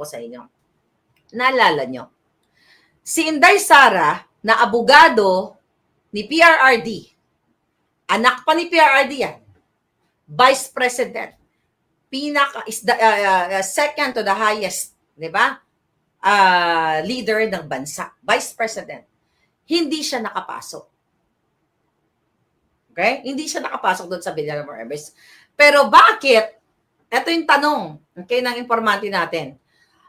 ko sa inyo. Naalala nyo, si Inday Sara na abogado ni PRRD, anak pa ni PRRD yan, Vice President, is the second to the highest, di ba? Leader ng bansa, Vice President. Hindi siya nakapasok. Okay? Hindi siya nakapasok doon sa Villamor Airbase. Pero bakit? Ito yung tanong, okay, ng informante natin.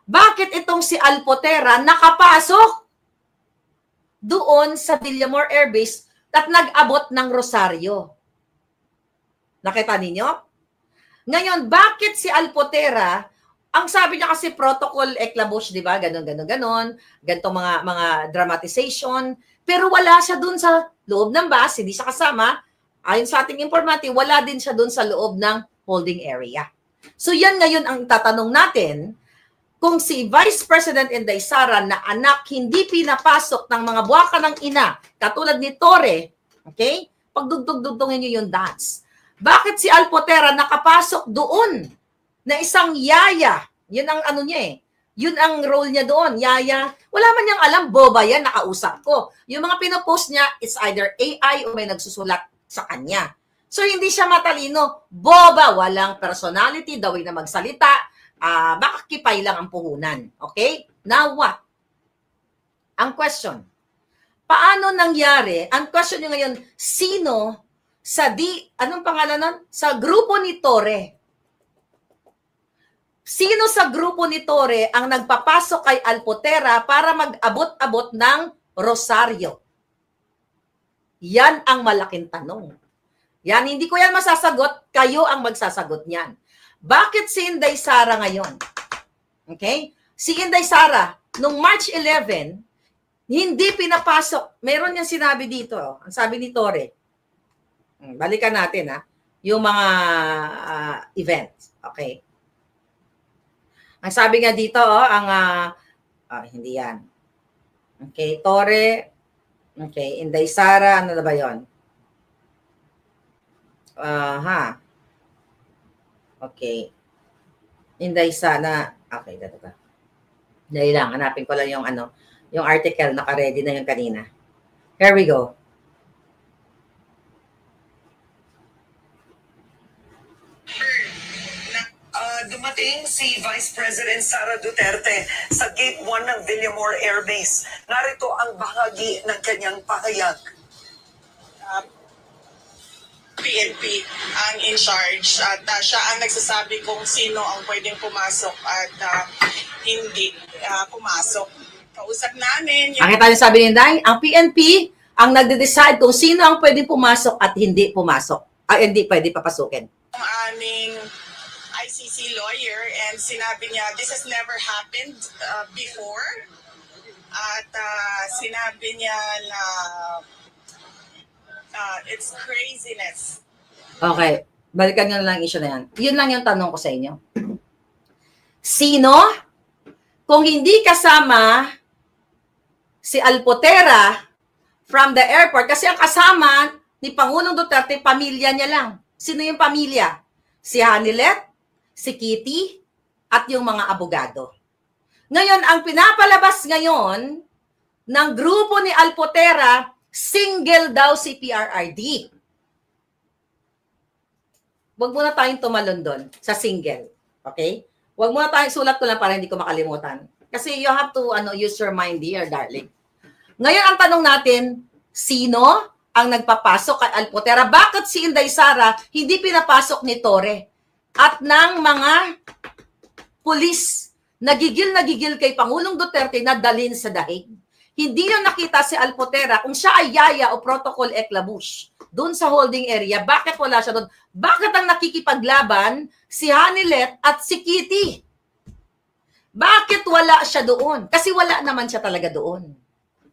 Bakit itong si Alpotera nakapasok doon sa Villamor Airbase at nag-abot ng Rosario? Nakita ninyo? Ngayon, bakit si Alpotera, ang sabi niya kasi protocol eclabush, di ba? Ganon. Ganitong mga dramatization. Pero wala siya doon sa loob ng bus, hindi siya kasama. Ayon sa ating informante, wala din siya doon sa loob ng holding area. So yan ngayon ang tatanong natin, kung si Vice President Inday Sara na anak hindi pinapasok ng mga buwaka ng ina, katulad ni Torre, okay? Pagdugtong-dugtongin niyo yung dance. Bakit si Alpotera nakapasok doon na isang yaya? Yun ang ano niya eh. Yun ang role niya doon, yaya. Wala man niyang alam, boba yan, nakausap ko. Yung mga pinopost niya, it's either AI o may nagsusulat sa kanya. So hindi siya matalino, boba, walang personality, daw na magsalita, baka kipay lang ang puhunan. Okay? Now what? Ang question, paano nangyari? Ang question niyo ngayon, sino sa anong pangalan nun? Sa grupo ni Torre. Sino sa grupo ni Torre ang nagpapasok kay Alpotera para mag-abot-abot ng Rosario? Yan ang malaking tanong. Yan, hindi ko yan masasagot. Kayo ang magsasagot niyan. Bakit si Inday Sara ngayon? Okay? Si Inday Sara, nung March 11, hindi pinapasok. Meron niyang sinabi dito. Ang sabi ni Torre. Balikan natin, ha? Yung mga events. Okay? Ang sabi nga dito, hindi yan. Okay, Torre. Okay, Inday Sara, ano na ba yun? Okay. Inday Sara. Okay, dito ba? Dahil lang, hanapin ko lang yung yung article, naka-ready na yung kanina. Here we go. Dumating si Vice President Sara Duterte sa Gate 1 ng Villamor Air Base. Narito ang bahagi ng kanyang pahayag. PNP ang in charge at siya ang nagsasabi kung sino ang pwedeng pumasok at hindi pumasok. Kausap namin yung... Nakita niyo sabi ni Inday, ang PNP ang nagde-decide kung sino ang pwedeng pumasok at hindi pumasok. Hindi pwede papasukin. Ang aming ICC lawyer and sinabi niya, this has never happened before. At sinabi niya na it's craziness. Okay. Balikan nyo lang issue na yan. Yun lang yung tanong ko sa inyo. Sino? Kung hindi kasama si Alpotera from the airport, kasi ang kasama ni Pangulong Duterte, pamilya niya lang. Sino yung pamilya? Si Hanilet, si Kitty, at yung mga abogado. Ngayon, ang pinapalabas ngayon ng grupo ni Alpotera, single daw si PRRD. Huwag muna tayong tumalon doon sa single. Okay? Huwag muna tayong, sulat ko lang para hindi ko makalimutan. Kasi you have to use your mind here, darling. Ngayon, ang tanong natin, sino ang nagpapasok kay Alpotera? Bakit si Inday Sara hindi pinapasok ni Torre? At ng mga pulis, nagigil kay Pangulong Duterte na dalhin sa dahig. Hindi nyo nakita si Alpotera kung siya ay yaya o protocol eclabush doon sa holding area. Bakit wala siya doon? Bakit ang nakikipaglaban si Hanilet at si Kitty? Bakit wala siya doon? Kasi wala naman siya talaga doon.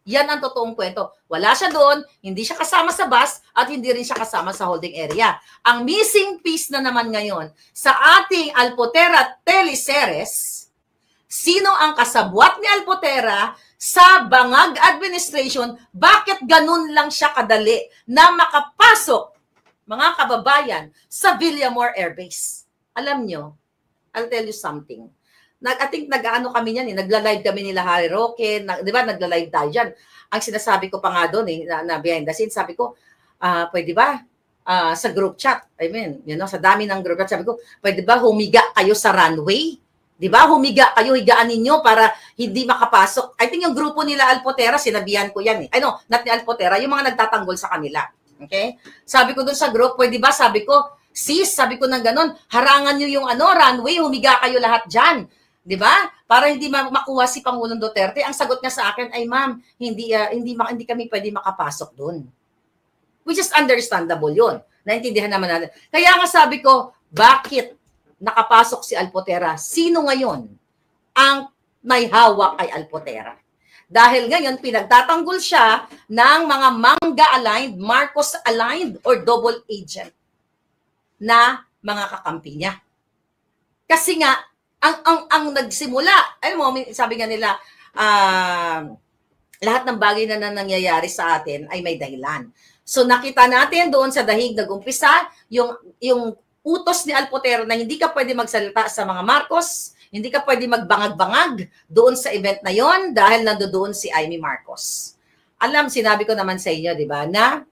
Yan ang totoong kwento. Wala siya doon, hindi siya kasama sa bus, at hindi rin siya kasama sa holding area. Ang missing piece na naman ngayon sa ating Alpotera teleseries, sino ang kasabwat ni Alpotera sa Bangag Administration, bakit ganun lang siya kadali na makapasok, mga kababayan, sa Villamor Air Base? Alam nyo, I'll tell you something. I think nag-ano kami niyan, nagla-live kami nila Harry Roque, di ba, nagla-live tayo dyan. Ang sinasabi ko pa nga doon, na behind the scenes, sabi ko, pwede ba, sa group chat, I mean, sa dami ng group chat, sabi ko, pwede ba humiga kayo sa runway? Di ba, humiga kayo, higaan ninyo para hindi makapasok. I think yung grupo nila Alpotera, sinabihan ko yan eh. Not ni Alpotera, yung mga nagtatanggol sa kanila. Okay? Sabi ko doon sa group, pwede ba, sabi ko, sis, sabi ko ng ganon, harangan nyo yung runway, humiga kayo lahat dyan. Di ba? Para hindi makuha si Pangulong Duterte. Ang sagot niya sa akin ay, ma'am, hindi kami pwede makapasok doon. Which is understandable yun. Naintindihan naman natin. Kaya nga sabi ko, bakit nakapasok si Alpotera? Sino ngayon ang may hawak kay Alpotera? Dahil ngayon, pinagtatanggol siya ng mga manga-aligned, Marcos-aligned, or double agent na mga kakampi niya. Kasi nga, ang nagsimula, alam mo, sabi nga nila, lahat ng bagay na nangyayari sa atin ay may dahilan. So nakita natin doon sa dahig nag-umpisa, yung utos ni Alpotera na hindi ka pwede magsalita sa mga Marcos, hindi ka pwede magbangag-bangag doon sa event na yon dahil nandoon si Amy Marcos. Alam, sinabi ko naman sa inyo, di ba, na,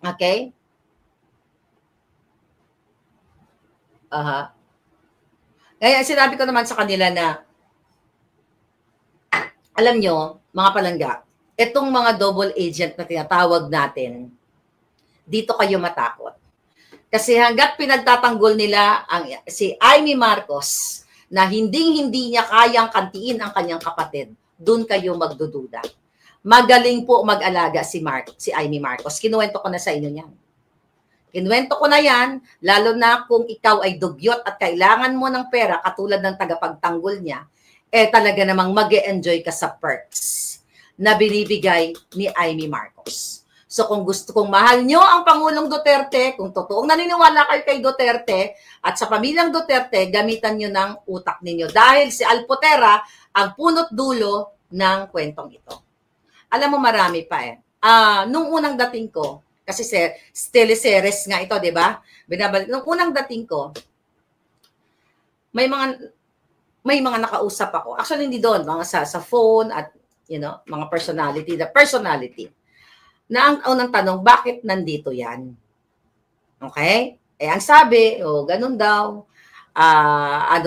okay? Kaya sinabi ko naman sa kanila na, alam nyo, mga palangga, itong mga double agent na tinatawag natin, dito kayo matakot. Kasi hanggat pinagtatanggol nila si Amy Marcos na hindi niya kayang kantiin ang kanyang kapatid, doon kayo magdududa. Magaling po mag-alaga si Amy Marcos. Kinuwento ko na sa inyo yan. Kinuwento ko na yan, lalo na kung ikaw ay dugyot at kailangan mo ng pera katulad ng tagapagtanggol niya, talaga namang mag-e-enjoy ka sa perks na binibigay ni Amy Marcos. So kung mahal nyo ang Pangulong Duterte, kung totoong naniniwala kayo kay Duterte at sa pamilyang Duterte, gamitan nyo ng utak ninyo. Dahil si Alpotera ang punot dulo ng kwentong ito. Alam mo, marami pa nung unang dating ko, kasi teleseries nga ito, di ba? Nung unang dating ko, may mga nakausap ako. Actually, hindi doon. Mga sa phone at, mga personality. Na ang unang tanong, bakit nandito yan? Okay? Ang sabi, ganun daw.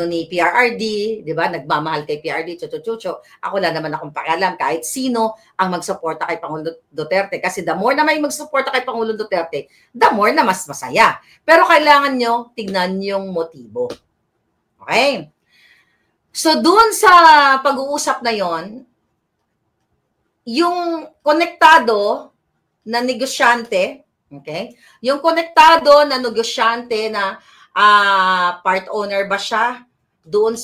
Ni PRRD, di ba? Nagmamahal kay PRRD, chucho. Ako lang naman akong pakialam kahit sino ang magsuporta kay Pangulong Duterte. Kasi the more na may magsuporta kay Pangulong Duterte, the more na mas masaya. Pero kailangan nyo tignan yung motibo. Okay? So, dun sa pag-uusap na yon, yung konektado na negosyante, okay? Yung konektado na negosyante na part owner ba siya? Doon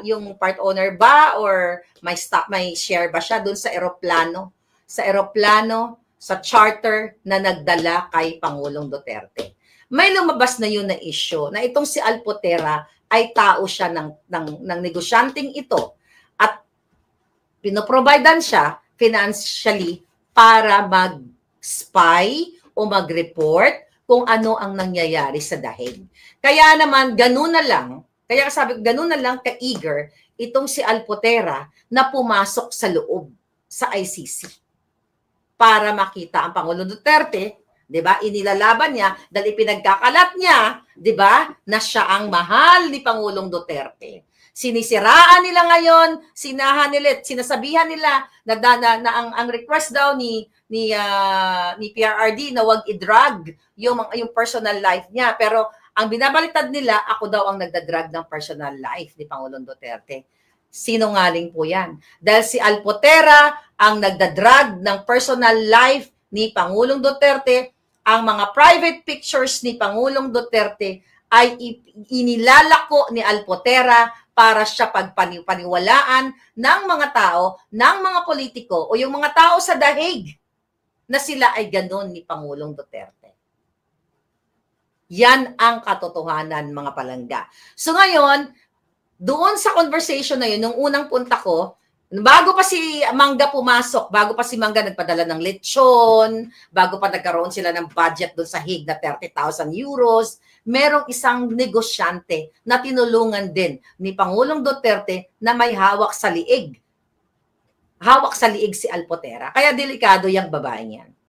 yung part owner ba or may share ba siya doon sa eroplano? Sa charter na nagdala kay Pangulong Duterte. May lumabas na yun na issue na itong si Alpotera ay tao siya ng negosyanteng ito at pinoprovidean siya financially para mag-spy o mag-report kung ano ang nangyayari sa dahig. Kaya naman, ganun na lang ka-eager itong si Alpotera na pumasok sa loob sa ICC para makita ang Pangulong Duterte, 'di ba? Inilalaban niya dahil ipinagkakalat niya, 'di ba, na siya ang mahal ni Pangulong Duterte. Sinisiraan nila ngayon, sinasabihan nila na ang request daw ni PRRD na wag i-drag yung personal life niya. Pero ang binabaliktad nila, ako daw ang nagdadrag ng personal life ni Pangulong Duterte. Sinungaling po yan. Dahil si Alpotera ang nagdadrag ng personal life ni Pangulong Duterte, ang mga private pictures ni Pangulong Duterte ay inilalako ni Alpotera para siya pagpaniwalaan ng mga tao, ng mga politiko o yung mga tao sa dahig na sila ay ganon ni Pangulong Duterte. Yan ang katotohanan, mga palangga. So ngayon, doon sa conversation na yun, nung unang punta ko, Bago pa si Mangga pumasok, bago pa si Mangga nagpadala ng lechon, bago pa nagkaroon sila ng budget doon sa Hague na 30,000 euros, merong isang negosyante na tinulungan din ni Pangulong Duterte na may hawak sa liig. Hawak sa liig si Alpotera. Kaya delikado yung babaeng yan.